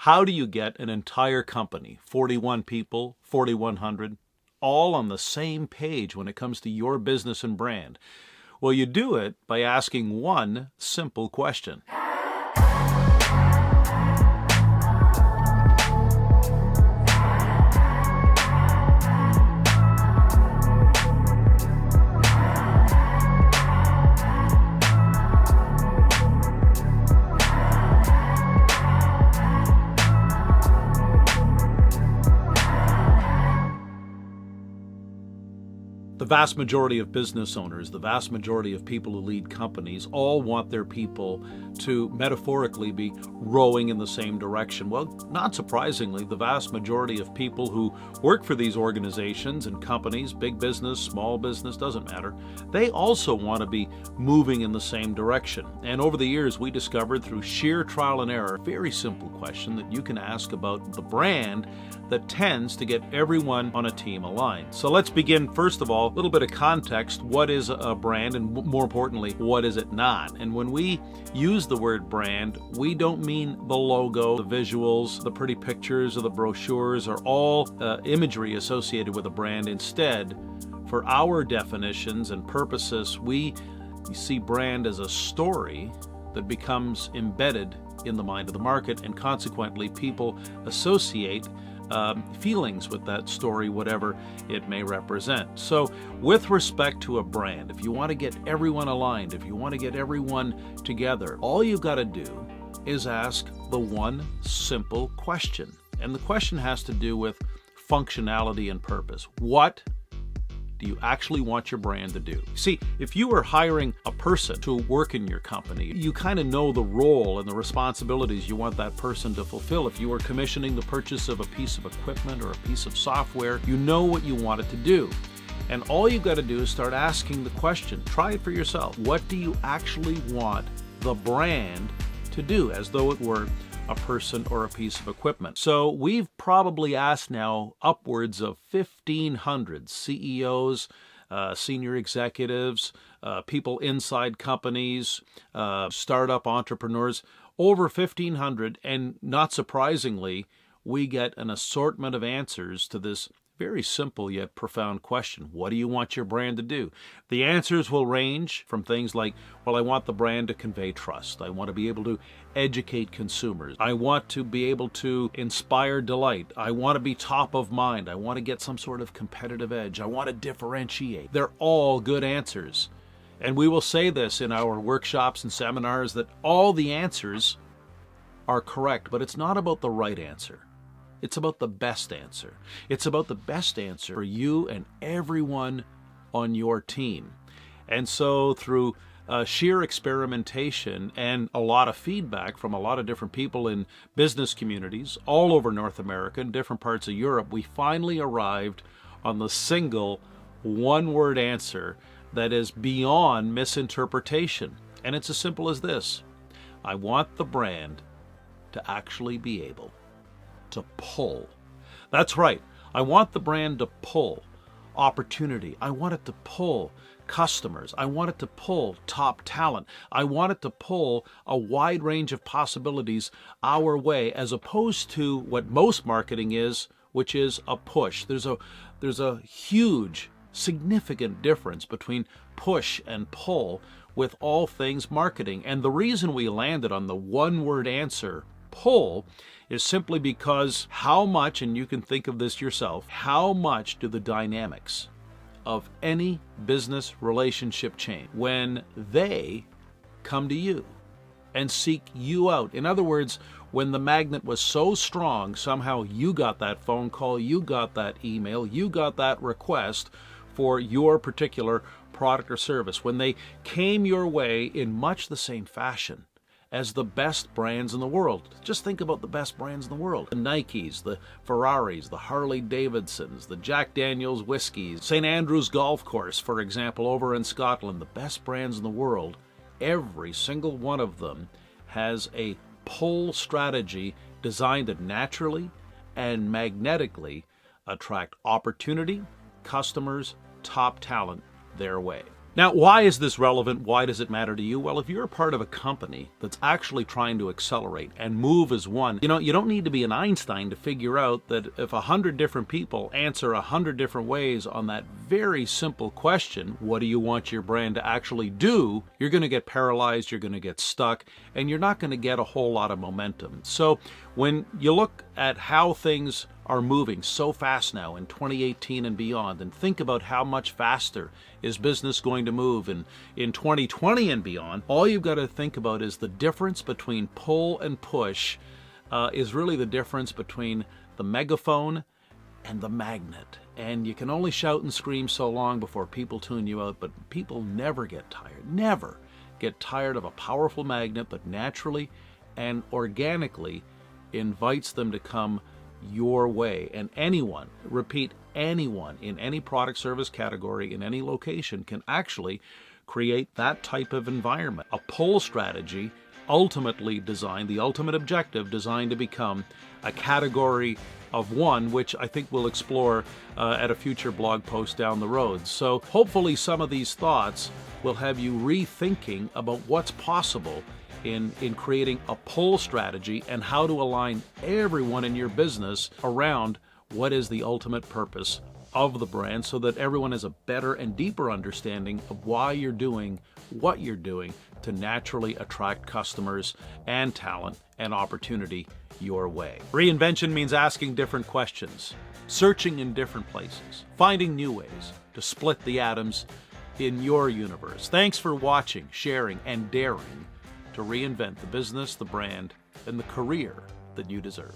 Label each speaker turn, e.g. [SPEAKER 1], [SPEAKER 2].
[SPEAKER 1] How do you get an entire company, 41 people, 4,100, all on the same page when it comes to your business and brand? Well, you do it by asking one simple question. The vast majority of business owners, the vast majority of people who lead companies, all want their people to metaphorically be rowing in the same direction. Well, not surprisingly, the vast majority of people who work for these organizations and companies, big business, small business, doesn't matter, they also want to be moving in the same direction. And over the years, we discovered through sheer trial and error, a very simple question that you can ask about the brand that tends to get everyone on a team aligned. So let's begin, first of all, a little bit of context. What is a brand, and more importantly, what is it not? And when we use the word brand, we don't mean the logo, the visuals, the pretty pictures, or the brochures, or all imagery associated with a brand. Instead, for our definitions and purposes, we see brand as a story that becomes embedded in the mind of the market, and consequently, people associate feelings with that story, whatever it may represent. So with respect to a brand, if you want to get everyone aligned, if you want to get everyone together, all you've got to do is ask the one simple question. And the question has to do with functionality and purpose. What do you actually want your brand to do? See, if you are hiring a person to work in your company, you kind of know the role and the responsibilities you want that person to fulfill. If you are commissioning the purchase of a piece of equipment or a piece of software, you know what you want it to do. And all you've got to do is start asking the question. Try it for yourself. What do you actually want the brand to do, as though it were a person or a piece of equipment? So we've probably asked now upwards of 1,500 CEOs, senior executives, people inside companies, startup entrepreneurs, over 1,500, and not surprisingly, we get an assortment of answers to this very simple yet profound question. What do you want your brand to do? The answers will range from things like, well, I want the brand to convey trust. I want to be able to educate consumers. I want to be able to inspire delight. I want to be top of mind. I want to get some sort of competitive edge. I want to differentiate. They're all good answers. And we will say this in our workshops and seminars, that all the answers are correct, but it's not about the right answer. It's about the best answer. It's about the best answer for you and everyone on your team. And so through sheer experimentation and a lot of feedback from a lot of different people in business communities all over North America and different parts of Europe, we finally arrived on the single one-word answer that is beyond misinterpretation. And it's as simple as this. I want the brand to actually be able to pull. That's right. I want the brand to pull opportunity. I want it to pull customers. I want it to pull top talent. I want it to pull a wide range of possibilities our way, as opposed to what most marketing is, which is a push. There's a huge, significant difference between push and pull with all things marketing. And the reason we landed on the one-word answer, pull, is simply because how much, and you can think of this yourself, how much do the dynamics of any business relationship change when they come to you and seek you out? In other words, when the magnet was so strong, somehow you got that phone call, you got that email, you got that request for your particular product or service, when they came your way in much the same fashion as the best brands in the world. Just think about the best brands in the world. The Nikes, the Ferraris, the Harley Davidsons, the Jack Daniels whiskeys, St. Andrews Golf Course, for example, over in Scotland, the best brands in the world. Every single one of them has a pull strategy designed to naturally and magnetically attract opportunity, customers, top talent their way. Now, why is this relevant? Why does it matter to you? Well, if you're a part of a company that's actually trying to accelerate and move as one, you don't need to be an Einstein to figure out that if 100 different people answer 100 different ways on that very simple question, what do you want your brand to actually do? You're going to get paralyzed, you're going to get stuck, and you're not going to get a whole lot of momentum. So when you look at how things are moving so fast now in 2018 and beyond, and think about how much faster is business going to move in 2020 and beyond, all you've got to think about is the difference between pull and push is really the difference between the megaphone and the magnet. And you can only shout and scream so long before people tune you out, but people never get tired of a powerful magnet that naturally and organically invites them to come your way. And anyone, repeat, anyone in any product service category in any location can actually create that type of environment. A pull strategy ultimately designed, the ultimate objective designed to become a category of one, which I think we'll explore at a future blog post down the road. So hopefully some of these thoughts will have you rethinking about what's possible in creating a pull strategy and how to align everyone in your business around what is the ultimate purpose of the brand, so that everyone has a better and deeper understanding of why you're doing what you're doing to naturally attract customers and talent and opportunity your way. Reinvention means asking different questions, searching in different places, finding new ways to split the atoms in your universe. Thanks for watching, sharing, and daring to reinvent the business, the brand, and the career that you deserve.